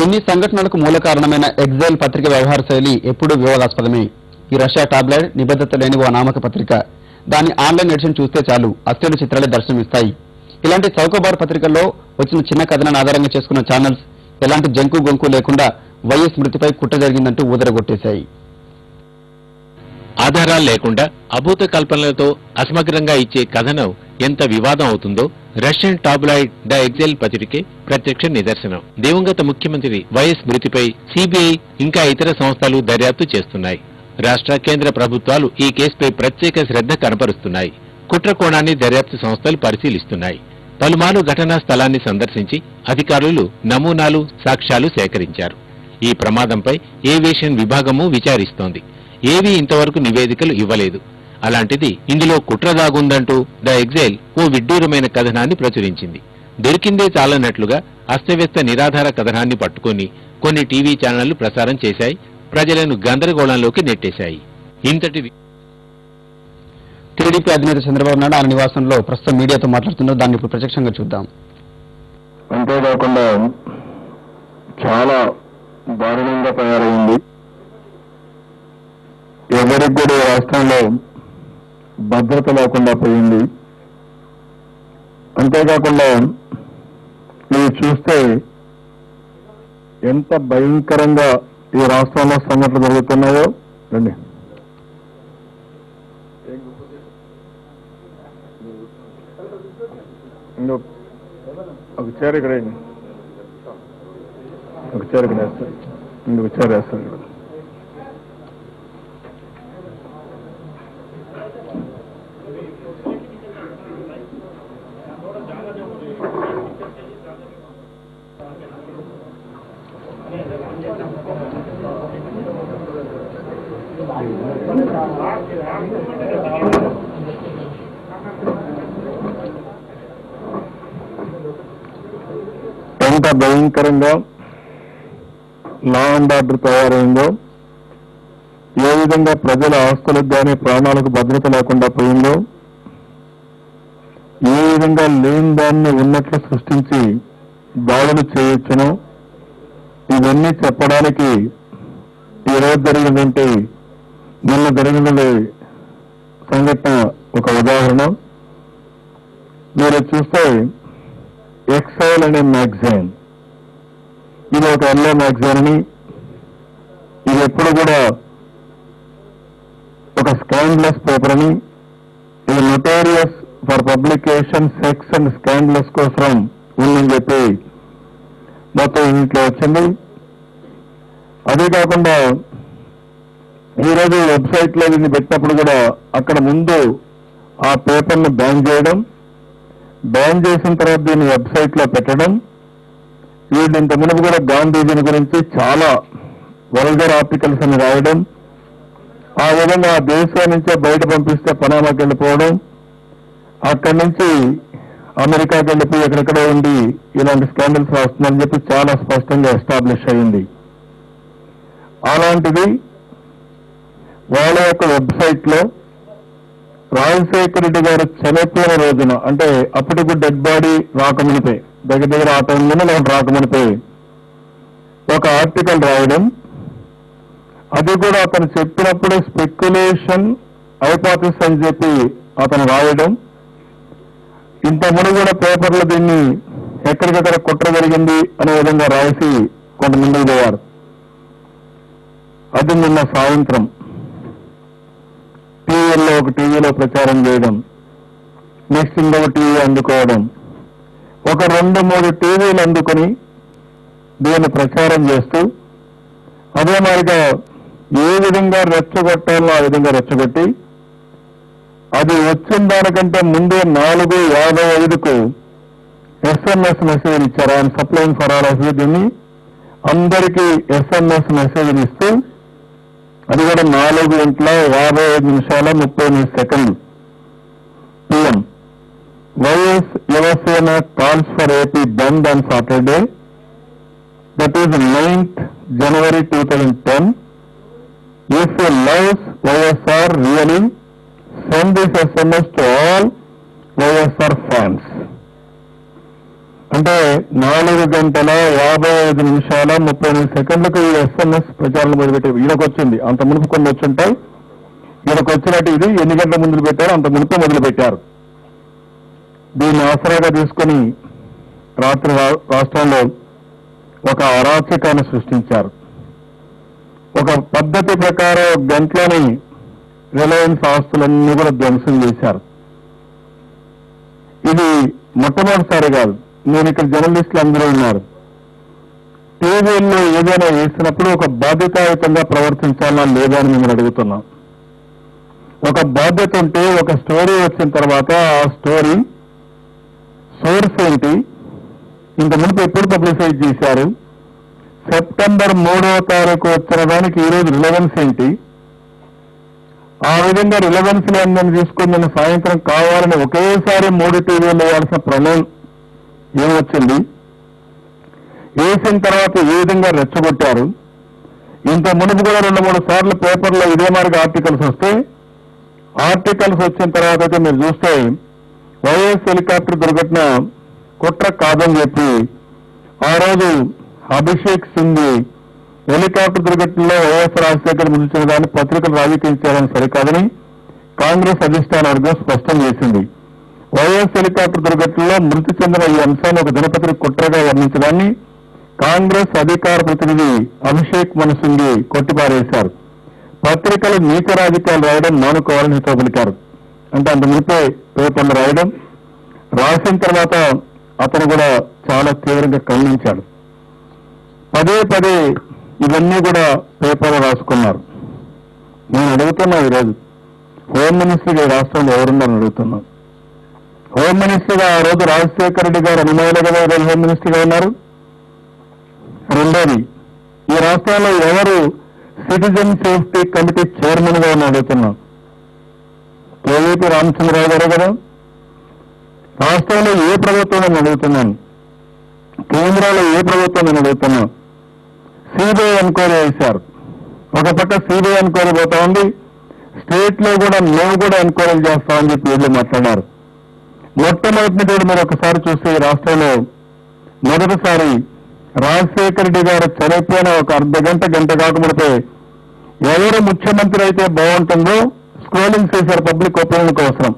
ఎన్ని సంఘటనలకు మూల కారణమైన ఎగ్జైల్ పత్రిక వ్యవహార శైలి ఎప్పుడూ వివాదాస్పదమే. ఈ రష్యా టాబ్లాయిడ్ నిబద్ధత లేని ఓ నామక పత్రిక. దాని ఆన్లైన్ ఎడిషన్ చూస్తే చాలు అశ్లీల చిత్రాలే దర్శనమిస్తాయి. ఇలాంటి చౌకబార్ పత్రికల్లో వచ్చిన చిన్న కథనాన్ని ఆధారంగా చేసుకున్న ఛానల్స్ ఎలాంటి జంకు గొంకు లేకుండా వైఎస్ మృతిపై కుట్ర జరిగిందంటూ ఊదరగొట్టేశాయి. ఆధారాలు లేకుండా అభూత కల్పనలతో అసమగ్రంగా ఇచ్చే కథనం ఎంత వివాదం అవుతుందో రష్యన్ టాబ్లాయిడ్ ద ఎగ్జైల్ పత్రికే ప్రత్యక్ష నిదర్శనం. దివంగత ముఖ్యమంత్రి వైఎస్ మృతిపై సిబిఐ ఇంకా ఇతర సంస్థలు దర్యాప్తు చేస్తున్నాయి. రాష్ట్ర కేంద్ర ప్రభుత్వాలు ఈ కేసుపై ప్రత్యేక శ్రద్ధ కనపరుస్తున్నాయి. కుట్ర కోణాన్ని దర్యాప్తు సంస్థలు పరిశీలిస్తున్నాయి. పలుమార్లు ఘటనా స్థలాన్ని సందర్శించి అధికారులు నమూనాలు, సాక్ష్యాలు సేకరించారు. ఈ ప్రమాదంపై ఏవియేషన్ విభాగము విచారిస్తోంది. ఏవీ ఇంతవరకు నివేదికలు ఇవ్వలేదు. అలాంటిది ఇందులో కుట్ర దాగుందంటూ ద ఎగ్జైల్ ఓ విడ్డూరమైన కథనాన్ని ప్రచురించింది. దొరికిందే చాలన్నట్లుగా అస్తవ్యస్త నిరాధార కథనాన్ని పట్టుకుని కొన్ని టీవీ ఛానళ్లు ప్రసారం చేశాయి. ప్రజలను గందరగోళంలోకి నెట్టేశాయి. ఇంతటి టీడీపీ అధినేత చంద్రబాబు నాయుడు ఆయన నివాసంలో ప్రస్తుతం మీడియాతో మాట్లాడుతున్నారు. దాన్ని ఇప్పుడు ప్రత్యక్షంగా చూద్దాం. అంతేకాకుండా చాలా దారుణంగా తయారైంది. ఎవరికి కూడా రాష్ట్రంలో భద్రత లేకుండా పోయింది. అంతేకాకుండా ఇవి చూస్తే ఎంత భయంకరంగా ఈ రాష్ట్రంలో సంఘటనలు జరుగుతున్నాయో రండి. ఒక చీర ఇక్కడ ఒక చీర ఇక్కడ వేస్తారు. ఇంకొక చీర వేస్తారు ఇక్కడ. ఎంత భయంకరంగా లా అండ్ ఆర్డర్ తయారైందో, ఏ విధంగా ప్రజల ఆస్తులకు కానీ ప్రాణాలకు భద్రత లేకుండా పోయిందో, ఏ విధంగా లేని దాన్ని ఉన్నట్లు సృష్టించి దాడులు చేయొచ్చునో ఇవన్నీ చెప్పడానికి ఈరోజు జరిగినటువంటి నిన్న జరిగిన సంఘటన ఒక ఉదాహరణ. మీరు చూస్తే ఎక్సైల్ అనే మ్యాగజైన్, ఇది ఒక ఎల్లో మ్యాగజైన్ అని, ఇది ఎప్పుడు కూడా ఒక స్కాండ్లెస్ పేపర్ అని, ఇది notorious for publication sex and scandalous కోసం ఉందని చెప్పి మొత్తం ఇంట్లో వచ్చింది. అదే కాకుండా ఈరోజు వెబ్సైట్లో దీన్ని పెట్టినప్పుడు కూడా అక్కడ ముందు ఆ పేపర్ను బ్యాన్ చేయడం, బ్యాన్ చేసిన తర్వాత దీన్ని వెబ్సైట్లో పెట్టడం, వీళ్ళు ఇంత మునుపు కూడా గాంధీజీని గురించి చాలా వల్గర్ ఆర్టికల్స్ అని రాయడం, ఆ విధంగా ఆ దేశం నుంచే బయట పంపిస్తే పనామాకి వెళ్ళిపోవడం, అక్కడి నుంచి అమెరికాకి వెళ్ళిపోయి ఎక్కడెక్కడో ఉండి ఇలాంటి స్కాండల్స్ రాస్తుందని చెప్పి చాలా స్పష్టంగా ఎస్టాబ్లిష్ అయింది. అలాంటిది వాళ్ళ యొక్క వెబ్సైట్లో రాజశేఖర రెడ్డి గారు చనిపోయిన రోజున, అంటే అప్పటికి డెడ్ బాడీ రాకమునిపే, దగ్గర ఆ టైంలోనే నేను రాకమునిపే ఒక ఆర్టికల్ రాయడం, అది కూడా అతను చెప్పినప్పుడే స్పెక్యులేషన్ హైపోథెసిస్ అని చెప్పి అతను రాయడం, ఇంతకుముందు కూడా పేపర్లో దీన్ని ఎక్కడికెక్కడ కుట్ర జరిగింది అనే విధంగా రాసి కొంతమంది పోయారు. అది నిన్న సాయంత్రం ఒక టీవీలో ప్రచారం చేయడం, నెక్స్ట్ ఇంకొక టీవీ అందుకోవడం, ఒక 2-3 టీవీలు అందుకొని దీన్ని ప్రచారం చేస్తూ అదే మాదిరిగా ఏ విధంగా రెచ్చగొట్టాలో ఆ విధంగా రెచ్చగొట్టి, అది వచ్చిన దానికంటే ముందే 4:55కు ఎస్ఎంఎస్ మెసేజ్ ఇచ్చారు. ఆయన సప్లైయింగ్ ఫర్ ఆల్ దీన్ని అందరికీ ఎస్ఎంఎస్ మెసేజ్ ఇస్తూ, అది కూడా 4:55:39 PM. YS Yuvasena calls for AP bandh on Saturday, that is 9th January 2010. If you love YSR really, send this SMS to all YSR fans అంటే 4 గంటల 55 నిమిషాల 38 సెకండ్లకు ఈ ఎస్ఎంఎస్ ప్రచారం మొదలుపెట్టే ఈడకు వచ్చింది. అంత మునుపు కొన్ని వచ్చుంటాయి. ఈడకు వచ్చినట్టు ఇది ఎన్ని గంటల ముందు పెట్టారో అంత మునుపు మొదలుపెట్టారు. దీన్ని ఆసరాగా తీసుకుని రాత్రి రాష్ట్రంలో ఒక అరాచకాన్ని సృష్టించారు. ఒక పద్ధతి ప్రకారం గంటలోని రిలయన్స్ ఆస్తులన్నీ కూడా ధ్వంసం చేశారు. ఇది మొట్టమొదటిసారి కాదు. నేను ఇక్కడ జర్నలిస్టులు అందరూ ఉన్నారు. టీవీల్లో ఏదైనా వేసినప్పుడు ఒక బాధ్యతాయుతంగా ప్రవర్తించాలా లేదా అని మిమ్మల్ని అడుగుతున్నాం. ఒక బాధ్యత ఉంటే ఒక స్టోరీ వచ్చిన తర్వాత ఆ స్టోరీ సోర్స్ ఏంటి, ఇంత మునుపు ఎప్పుడు పబ్లిసైజ్ చేశారు, సెప్టెంబర్ 3వ తారీఖు వచ్చిన దానికి ఈరోజు రిలవెన్స్ ఏంటి, ఆ విధంగా రిలవెన్స్ లేదని తీసుకుని నిన్న సాయంత్రం కావాలని ఒకేసారి 3 టీవీలు వేయాల్సిన ప్రమేయం ఏమొచ్చింది, వేసిన తర్వాత ఏ విధంగా రెచ్చగొట్టారు. ఇంత మునుపు కూడా 2-3 సార్లు పేపర్లో ఇదే మార్గ ఆర్టికల్స్ వస్తే, ఆర్టికల్స్ వచ్చిన తర్వాత అయితే మీరు చూస్తే వైఎస్ హెలికాప్టర్ దుర్ఘటన కుట్ర కాదని చెప్పి ఆ రోజు అభిషేక్ సింగ్ హెలికాప్టర్ దుర్ఘటనలో వైఎస్ రాజశేఖర్ మృతి దాన్ని పత్రికలు రాజకీయం చేయడం సరికాదని కాంగ్రెస్ అధిష్టాన వర్గం స్పష్టం చేసింది. వైఎస్ హెలికాప్టర్ దుర్ఘటనలో మృతి చెందిన ఈ అంశాన్ని ఒక దినపత్రిక కుట్రగా వర్ణించడాన్ని కాంగ్రెస్ అధికార ప్రతినిధి అభిషేక్ మను సింగ్ కొట్టిపారేశారు. పత్రికలు నీచ రాజకీయాలు రాయడం మానుకోవాలని హితవు పలికారు. అంటే అంత మునిపే పేపర్లు రాయడం, రాసిన తర్వాత అతను కూడా చాలా తీవ్రంగా ఖండించాడు. పదే పదే ఇవన్నీ కూడా పేపర్లు రాసుకున్నారు. నేను అడుగుతున్నా, ఈరోజు హోమ్ మినిస్టర్గా రాష్ట్రంలో ఎవరున్నారని అడుగుతున్నాం. హోమ్ మినిస్టర్గా ఆ రోజు రాజశేఖర రెడ్డి గారు అనుమతులు కదా ఈరోజు హోమ్ మినిస్టర్గా ఉన్నారు. రెండోది, ఈ రాష్ట్రంలో ఎవరు సిటిజన్ సేఫ్టీ కమిటీ చైర్మన్ గా అని అడుగుతున్నాం. కేవీపీ రామచంద్రరావు గారు కదా. రాష్ట్రంలో ఏ ప్రభుత్వం నేను అడుగుతున్నాను, కేంద్రంలో ఏ ప్రభుత్వం నేను అడుగుతున్నాను. సిబిఐ ఎంక్వైరీ చేశారు. ఒక పక్క సిబిఐ ఎంక్వైరీ పోతా ఉంది, స్టేట్ లో కూడా మేము కూడా ఎంక్వైరీ చేస్తామని చెప్పి వీళ్ళు మాట్లాడారు. మొట్టమొదటి మీరు ఒకసారి చూస్తే ఈ రాష్ట్రంలో మొదటిసారి రాజశేఖర రెడ్డి గారు చనిపోయిన ఒక అర్ధగంట గంట కాకముడితే ఎవరు ముఖ్యమంత్రి అయితే బాగుంటుందో స్క్రోలింగ్ చేశారు పబ్లిక్ ఒపీనియన్ కోసం.